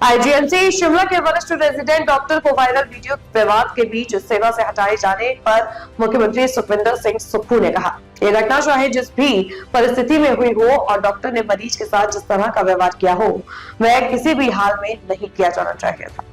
IGMC Shimla के वरिष्ठ resident doctor को वायरल वीडियो विवाद के बीच सेवा से हटाए जाने पर मुख्यमंत्री सुखविंदर सिंह सुक्खू ने कहा, ये घटना चाहे जिस भी परिस्थिति में हुई हो और डॉक्टर ने मरीज के साथ जिस तरह का व्यवहार किया हो, वह किसी भी हाल में नहीं किया जाना चाहिए था।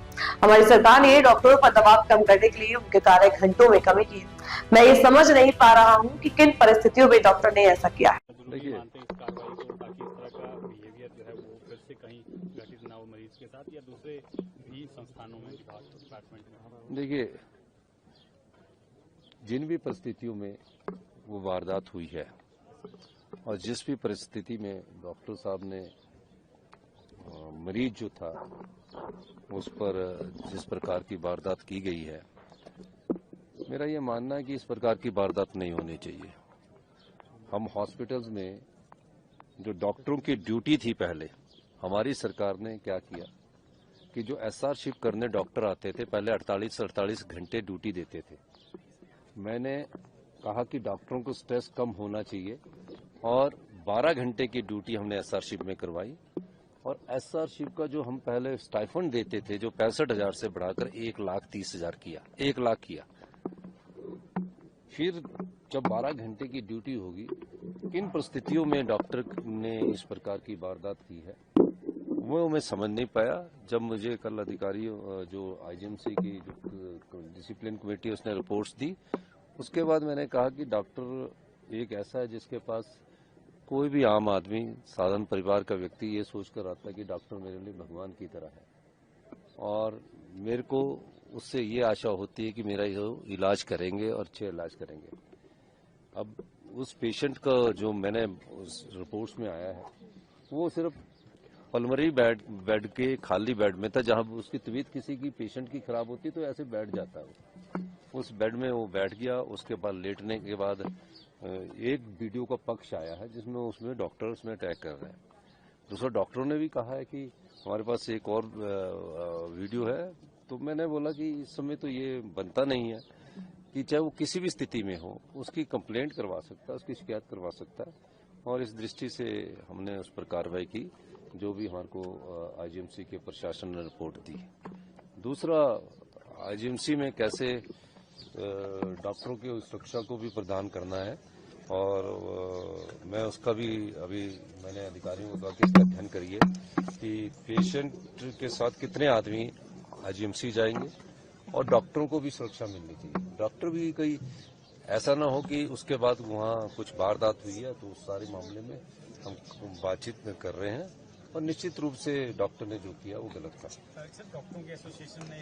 हमारी सरकार ने डॉक्टरों पर दबाव कम करने के लिए उनके कार्य घंटों में कमी की। मैं ये समझ नहीं पा रहा हूँ कि किन परिस्थितियों में डॉक्टर ने ऐसा किया है। देखिए, मानते हैं इस कार्रवाई को ताकि इस तरह का बिहेवियर जो है वो फिर से कहीं घटित ना हो मरीज के साथ या दूसरे भी संस्थानों में डिपार्टमेंट में। देखिए, जिन भी परिस्थितियों में वो वारदात हुई है और जिस भी परिस्थिति में डॉक्टर साहब ने मरीज जो था उस पर जिस प्रकार की वारदात की गई है, मेरा ये मानना है कि इस प्रकार की वारदात नहीं होनी चाहिए। हम हॉस्पिटल्स में जो डॉक्टरों की ड्यूटी थी पहले, हमारी सरकार ने क्या किया कि जो एसआर शिफ्ट करने डॉक्टर आते थे, पहले 48 घंटे ड्यूटी देते थे। मैंने कहा कि डॉक्टरों को स्ट्रेस कम होना चाहिए और 12 घंटे की ड्यूटी हमने एसआर शिफ्ट में करवाई और एसआर शिफ्ट का जो हम पहले स्टाइफंड देते थे जो 65,000 से बढ़ाकर 1,30,000 किया, 1 लाख किया। फिर जब 12 घंटे की ड्यूटी होगी, किन परिस्थितियों में डॉक्टर ने इस प्रकार की वारदात की है वो मैं समझ नहीं पाया। जब मुझे कल अधिकारी जो आईजीएमसी की जो डिसिप्लिन कमेटी उसने रिपोर्ट्स दी, उसके बाद मैंने कहा कि डॉक्टर एक ऐसा है जिसके पास कोई भी आम आदमी, साधारण परिवार का व्यक्ति ये सोचकर आता है कि डॉक्टर मेरे लिए भगवान की तरह है और मेरे को उससे ये आशा होती है कि मेरा इलाज करेंगे और अच्छे इलाज करेंगे। अब उस पेशेंट का जो मैंने उस रिपोर्ट्स में आया है वो सिर्फ पल्मोनरी बेड के खाली बेड में था, जहां उसकी तबीयत किसी की पेशेंट की खराब होती तो ऐसे बैठ जाता है। उस बेड में वो बैठ गया, उसके बाद लेटने के बाद एक वीडियो का पक्ष आया है जिसमें उसमें डॉक्टर उसमें अटैक कर रहे हैं। दूसरा डॉक्टरों ने भी कहा है कि हमारे पास एक और वीडियो है। तो मैंने बोला कि इस समय तो ये बनता नहीं है कि चाहे वो किसी भी स्थिति में हो उसकी कंप्लेंट करवा सकता है, उसकी शिकायत करवा सकता है और इस दृष्टि से हमने उस पर कार्रवाई की जो भी हमारे को आईजीएमसी के प्रशासन ने रिपोर्ट दी। दूसरा, आईजीएमसी में कैसे डॉक्टरों की सुरक्षा को भी प्रदान करना है और मैं उसका भी अभी मैंने अधिकारियों को कहा कि इसका अध्ययन करिए कि पेशेंट के साथ कितने आदमी आईजीएमसी जाएंगे और डॉक्टरों को भी सुरक्षा मिलनी चाहिए। डॉक्टर भी कोई ऐसा ना हो कि उसके बाद वहाँ कुछ वारदात हुई है तो उस सारे मामले में हम बातचीत कर रहे हैं और निश्चित रूप से डॉक्टर ने जो किया वो गलत था। डॉक्टरों की एसोसिएशन ने